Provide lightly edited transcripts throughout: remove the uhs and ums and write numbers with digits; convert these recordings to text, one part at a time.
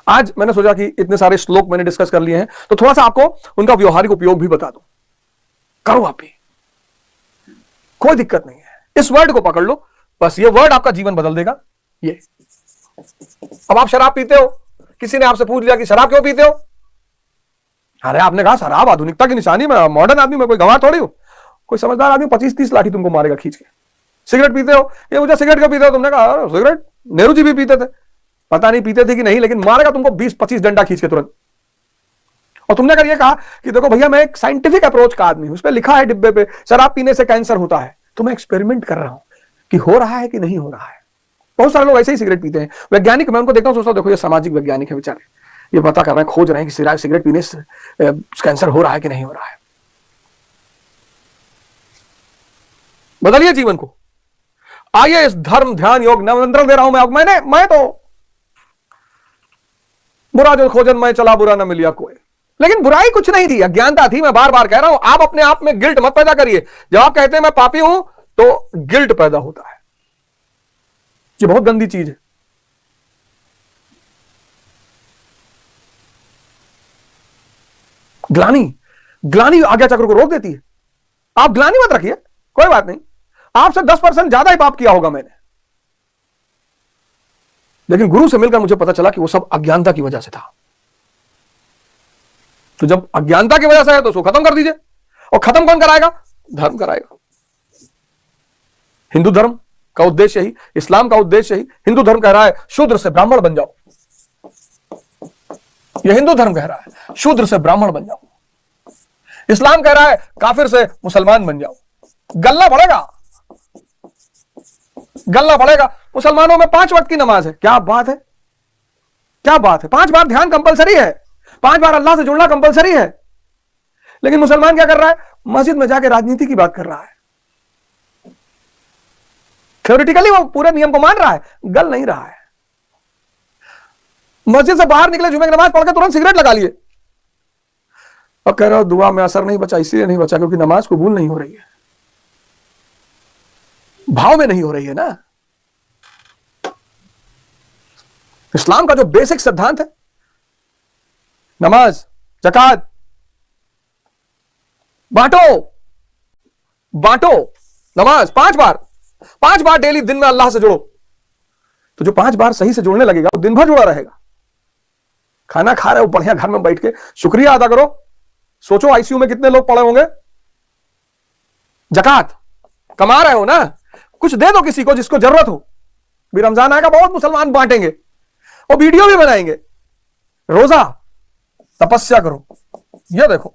आज मैंने सोचा कि इतने सारे श्लोक मैंने डिस्कस कर लिए हैं, तो थोड़ा सा आपको उनका व्यवहारिक उपयोग भी बता दूं। करो आप भी, कोई दिक्कत नहीं है। इस वर्ड को पकड़ लो, बस ये वर्ड आपका जीवन बदल देगा। ये अब आप शराब पीते हो, किसी ने आपसे पूछ लिया कि शराब क्यों पीते हो, अरे आपने कहा शराब आधुनिकता की निशानी, में मॉडर्न आदमी में कोई गंवार थोड़ी हो। कोई समझदार आदमी 25-30 लाठी तुमको मारेगा खींच के। सिगरेट पीते हो, ये मुझे सिगरेट क्यों पीते हो, तुमने कहा सिगरेट नेहरू जी भी पीते थे, पता नहीं पीते थे कि नहीं, लेकिन मारेगा तुमको 20-25 डंडा खींच के तुरंत। और तुमने अगर ये कहा कि देखो भैया मैं एक साइंटिफिक अप्रोच का आदमी हूं, उस पर लिखा है डिब्बे पे शराब पीने से कैंसर होता है, तो मैं एक्सपेरिमेंट कर रहा हूं कि हो रहा है कि नहीं हो रहा है। बहुत सारे लोग ऐसे ही सिगरेट पीते हैं। वैज्ञानिक, मैं उनको देखता हूं, सोचता हूं देखो ये सामाजिक वैज्ञानिक है बेचारे, ये पता कर रहे हैं, खोज रहे हैं कि सिगरेट पीने से कैंसर हो रहा है कि नहीं हो रहा है। बदलिए जीवन को। आइए इस धर्म ध्यान योग निमंत्रण दे रहा हूं मैं तो बुरा जो खोजन मैं चला, बुरा ना मिलिया कोई। लेकिन बुराई कुछ नहीं थी, अज्ञानता थी। मैं बार बार कह रहा हूं, आप अपने आप में गिल्ट मत पैदा करिए। जब आप कहते हैं मैं पापी हूं, तो गिल्ट पैदा होता है। ये बहुत गंदी चीज है। ग्लानी आज्ञा चक्र को रोक देती है। आप ग्लानी मत रखिए, कोई बात नहीं, आपसे 10% ज्यादा ही पाप किया होगा मैंने, लेकिन गुरु से मिलकर मुझे पता चला कि वो सब अज्ञानता की वजह से था। तो जब अज्ञानता की वजह से है तो उसको खत्म कर दीजिए। और खत्म कौन कराएगा? धर्म कराएगा। हिंदू धर्म का उद्देश्य ही, इस्लाम का उद्देश्य ही, हिंदू धर्म कह रहा है शूद्र से ब्राह्मण बन जाओ। यह हिंदू धर्म कह रहा है शूद्र से ब्राह्मण बन जाओ। इस्लाम कह रहा है काफिर से मुसलमान बन जाओ। गलना पड़ेगा, गलना पड़ेगा। मुसलमानों में 5 वक्त की नमाज है। क्या बात है, क्या बात है। 5 बार ध्यान कंपलसरी है, 5 बार अल्लाह से जुड़ना कंपलसरी है। लेकिन मुसलमान क्या कर रहा है? मस्जिद में जाके राजनीति की बात कर रहा है। थ्योरेटिकली वो पूरे नियम को मान रहा है, गल नहीं रहा है। मस्जिद से बाहर निकले, जुमे की नमाज पढ़कर तुरंत सिगरेट लगा लिए और कह रहे हो दुआ में असर नहीं बचा, इसलिए नहीं बचा क्योंकि नमाज कबूल नहीं हो रही है, भाव में नहीं हो रही है ना। इस्लाम का जो बेसिक सिद्धांत है, नमाज, ज़कात, बांटो नमाज 5 बार डेली दिन में अल्लाह से जुड़ो। तो जो 5 बार सही से जुड़ने लगेगा वो दिन भर जुड़ा रहेगा। खाना खा रहे हो बढ़िया घर में बैठ के, शुक्रिया अदा करो। सोचो आईसीयू में कितने लोग पड़े होंगे। ज़कात कमा रहे हो ना, कुछ दे दो किसी को जिसको जरूरत हो। भी रमजान आएगा, बहुत मुसलमान बांटेंगे और वीडियो भी बनाएंगे। रोजा, तपस्या करो। ये देखो,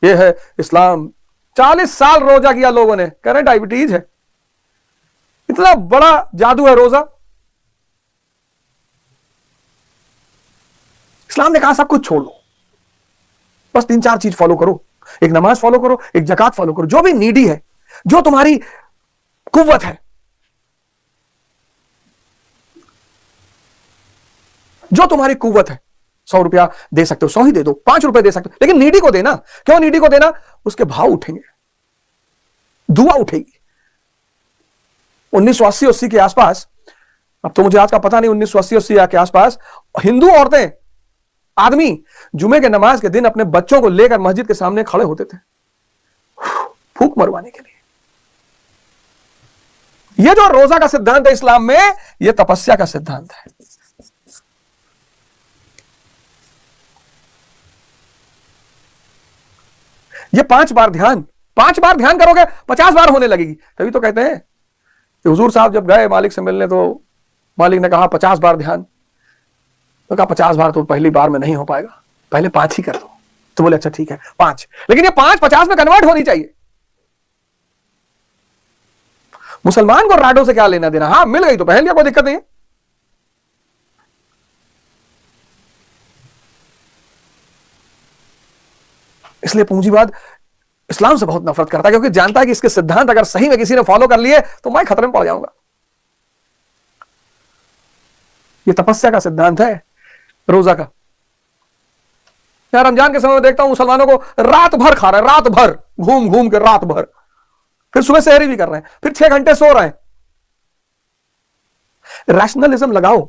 ये है इस्लाम। 40 साल रोजा किया लोगों ने, कह रहे डायबिटीज है। इतना बड़ा जादू है रोजा। इस्लाम ने कहा सब कुछ छोड़ दो, बस 3-4 चीज फॉलो करो। एक नमाज फॉलो करो, एक ज़कात फॉलो करो। जो भी नीडी है, जो तुम्हारी कुव्वत है, जो तुम्हारी कुव्वत है, 100 रुपया दे सकते हो, 100 ही दे दो, 5 रुपए दे सकते हो, लेकिन नीडी को देना। क्यों नीडी को देना? उसके भाव उठेंगे, दुआ उठेगी। 1980 के आसपास, अब तो मुझे आज का पता नहीं, 1980 के आसपास हिंदू औरतें, आदमी जुमे के नमाज के दिन अपने बच्चों को लेकर मस्जिद के सामने खड़े होते थे फूंक मरवाने के लिए। यह जो रोजा का सिद्धांत है इस्लाम में, यह तपस्या का सिद्धांत है। ये 5 बार ध्यान करोगे, 50 बार होने लगेगी। तभी तो कहते हैं कि हुजूर साहब जब गए मालिक से मिलने, तो मालिक ने कहा 50 बार ध्यान। तो कहा 50 बार तो पहली बार में नहीं हो पाएगा, पहले 5 ही कर दो। तो बोले अच्छा ठीक है 5, लेकिन ये 5 50 में कन्वर्ट होनी चाहिए। मुसलमान को राडो से क्या लेना देना? हाँ मिल गई तो पहन लिया, कोई दिक्कत नहीं है। इसलिए पूंजीवाद इस्लाम से बहुत नफरत करता है, क्योंकि जानता है कि इसके सिद्धांत अगर सही में किसी ने फॉलो कर लिए तो मैं खतरे में पड़ जाऊंगा। ये तपस्या का सिद्धांत है रोजा का। यार रमजान के समय में देखता हूं मुसलमानों को रात भर खा रहे हैं, रात भर घूम घूम के रात भर, फिर सुबह सहरी भी कर रहे हैं, फिर 6 घंटे सो रहे हैं। रैशनलिज्म लगाओ,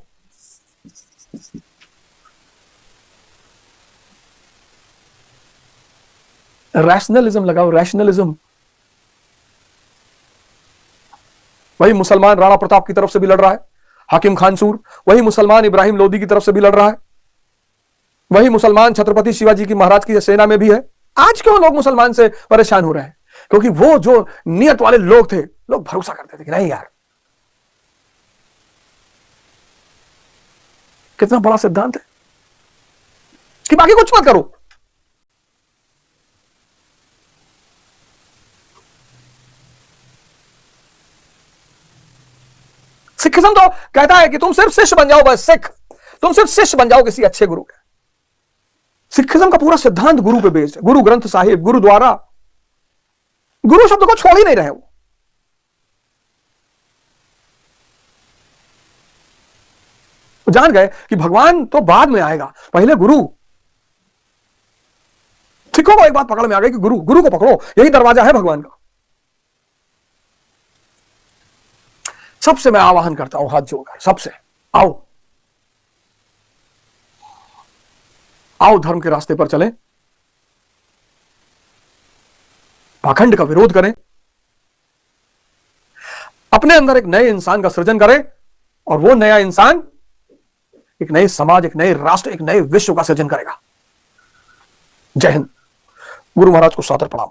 रैशनलिज्म लगाओ, रैशनलिज्म। वही मुसलमान राणा प्रताप की तरफ से भी लड़ रहा है, हाकिम खानसूर। वही मुसलमान इब्राहिम लोदी की तरफ से भी लड़ रहा है। वही मुसलमान छत्रपति शिवाजी की महाराज की सेना में भी है। आज क्यों लोग मुसलमान से परेशान हो रहे हैं? क्योंकि वो जो नियत वाले लोग थे, लोग भरोसा करते थे कि नहीं यार, कितना बड़ा सिद्धांत है कि बाकी कुछ मत करो। सिखिज्म तो कहता है कि तुम सिर्फ शिष्य बन जाओ, बस सिख, तुम सिर्फ शिष्य बन जाओ किसी अच्छे गुरु के। सिखिज्म का पूरा सिद्धांत गुरु पे बेस्ड है, गुरु ग्रंथ साहिब, गुरुद्वारा। गुरु शब्द को छोड़ ही नहीं रहे वो। जान गए कि भगवान तो बाद में आएगा, पहले गुरु। सिखों को एक बात पकड़ में आ गई कि गुरु, गुरु को पकड़ो, यही दरवाजा है भगवान का। सबसे मैं आवाहन करता हूं हाथ जोड़कर, सबसे, आओ आओ धर्म के रास्ते पर चलें, पाखंड का विरोध करें, अपने अंदर एक नए इंसान का सृजन करें, और वो नया इंसान एक नए समाज, एक नए राष्ट्र, एक नए विश्व का सृजन करेगा। जय हिंद। गुरु महाराज को सादर प्रणाम।